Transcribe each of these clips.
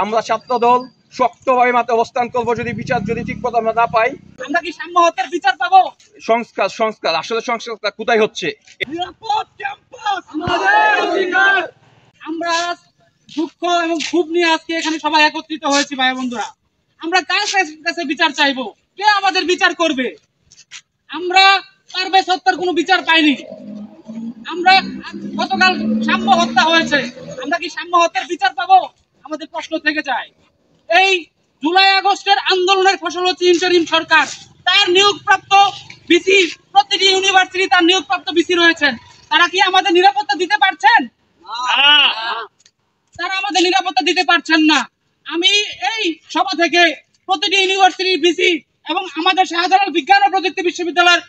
আমরা ছাত্র দল শক্তভাবে মাঠে অবস্থান করব। যদি বিচার ঠিক মতো আমরা না পাই, আমরা কি সাম্য হত্যার বিচার পাবো? সংস্কার আসলে সংস্কার কোথায় হচ্ছে? আমরা দুঃখ এবং ক্ষোভ নিয়ে আজকে এখানে সবাই একত্রিত হয়েছি ভাই বন্ধুরা। আমরা কার কাছে বিচার চাইবো? কে আমাদের বিচার করবে? আমরা পারভেজ হত্যার কোনো বিচার পাইনি। আমরা গতকাল সাম্য হত্যা হয়েছে, আমরা কি সাম্য হত্যার বিচার পাবো? আমাদের প্রশ্ন থেকে যায়। এই জুলাই আগস্টের আন্দোলনের ফসল হচ্ছে ইন্টারিম সরকার। তার নিয়োগপ্রাপ্ত বিসি, প্রতিটি ইউনিভার্সিটি তার নিয়োগপ্রাপ্ত বিসি রয়েছেন। তারা কি আমাদের নিরাপত্তা দিতে পারছেন? তারা আমাদের নিরাপত্তা দিতে পারছেন না। আমি এই সভা থেকে প্রতিটি ইউনিভার্সিটির বিসি এবং আমাদের শাহজালাল বিজ্ঞান ও প্রযুক্তি বিশ্ববিদ্যালয়ের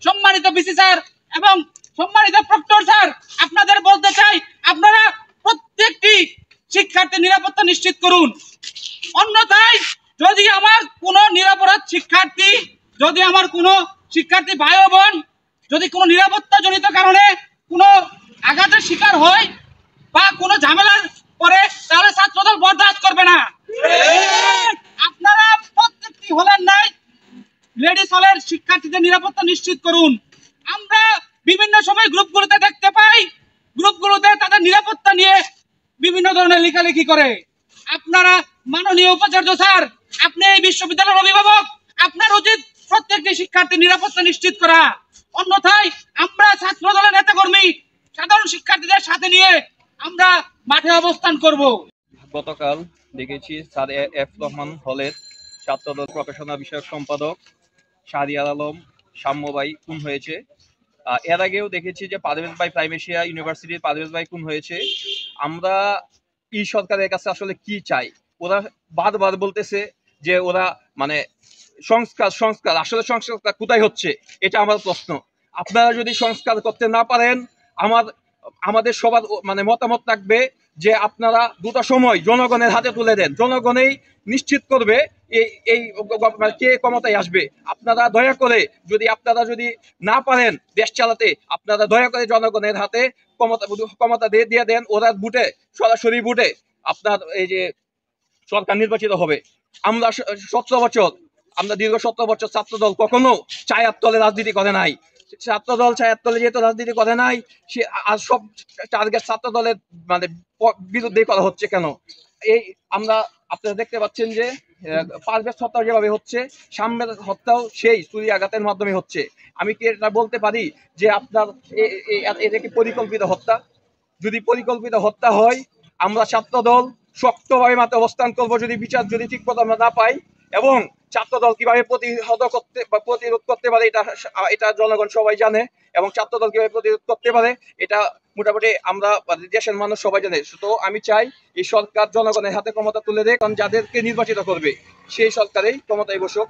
সম্মানিত বিসি স্যার এবং সম্মানিত প্রক্টর স্যার আপনাদের বলতে চাই, আপনারা প্রত্যেকটি শিক্ষার্থীর নিরাপত্তা নিশ্চিত করুন। অন্যথায় যদি আমার কোনো নিরাপরাধ শিক্ষার্থী, যদি আমার কোনো শিক্ষার্থী ভাই ও বোন যদি কোনো নিরাপত্তা জনিত কারণে কোনো আঘাতের শিকার হয় বা কোনো ঝামেলার পরে, তাহলে ছাত্রদল বরদাস্ত করবে না। আপনারা প্রত্যেকটি হলের নাই লেডিস হলের শিক্ষার্থীদের নিরাপত্তা নিশ্চিত করুন। আমরা বিভিন্ন সময় গ্রুপগুলোতে দেখতে পাই, গ্রুপগুলোতে তাদের নিরাপত্তা নিয়ে বিভিন্ন ধরনের লেখালেখি করে। আপনারা মাননীয় উপাচার্য স্যার, আপনি এই বিশ্ববিদ্যালয়ের অভিভাবক, আপনার উচিত প্রত্যেকটি শিক্ষার্থীর নিরাপত্তা নিশ্চিত করা। অন্যথায় আমরা ছাত্র দলের নেতাকর্মী সাধারণ শিক্ষার্থীদের সাথে নিয়ে আমরা মাঠে অবস্থান করব। গতকাল দেখেছি স্যার এফ রহমান হলের ছাত্রদল প্রকাশনা বিষয়ক সম্পাদক শাহরিয়ার আলম সাম্য ভাই খুন হয়েছে। এর আগেও দেখেছি যে পারভেজ ভাই প্রাইম এশিয়া ইউনিভার্সিটির পারভেজ ভাই খুন হয়েছে। আমরা এই সরকারের কাছে আসলে কি চাই? ওরা বারবার বলতেছে যে ওরা মানে সংস্কার আসলে সংস্কার কোথায় হচ্ছে, এটা আমার প্রশ্ন। আপনারা যদি সংস্কার করতে না পারেন, আমাদের সবার মানে মতামত থাকবে যে আপনারা দুটো সময় জনগণের হাতে তুলে দেন। জনগণই নিশ্চিত করবে এই কে ক্ষমতায় আসবে। আপনারা দয়া করে যদি না পারেন দেশ চালাতে, আপনারা দয়া করে জনগণের হাতে ক্ষমতা দিয়ে দেন। ওরা বুটে, সরাসরি বুটে আপনার এই যে সরকার নির্বাচিত হবে। আমরা দীর্ঘ 17 বছর ছাত্রদল কখনো ছায়ার তলে রাজনীতি করে নাই। ছাত্রদল ছায়ার তলে যেহেতু রাজনীতি করে নাই, সে আর সব টার্গেট ছাত্রদলের মানে বিরুদ্ধে করা হচ্ছে কেন? আমরা আপনারা দেখতে পাচ্ছেন যে পারভেজ হত্যা যেভাবে হচ্ছে, সাম্যের হত্যাও সেই ছুরি আঘাতের মাধ্যমে হচ্ছে। আমি কি এটা বলতে পারি যে আপনার এটা কি পরিকল্পিত হত্যা? যদি পরিকল্পিত হত্যা হয়, আমরা ছাত্রদল শক্তভাবে মাঠে অবস্থান করব। যদি বিচার ঠিক মতো আমরা না পাই, এবং ছাত্রদল কিভাবে প্রতিরোধ করতে পারে এটা জনগণ সবাই জানে, এবং ছাত্রদল কিভাবে প্রতিরোধ করতে পারে এটা মোটামুটি আমরা দেশের মানুষ সবাই জানে। তো আমি চাই এই সরকার জনগণের হাতে ক্ষমতা তুলে দেয়, কারণ যাদেরকে নির্বাচিত করবে সেই সরকারেই ক্ষমতায় বসুক।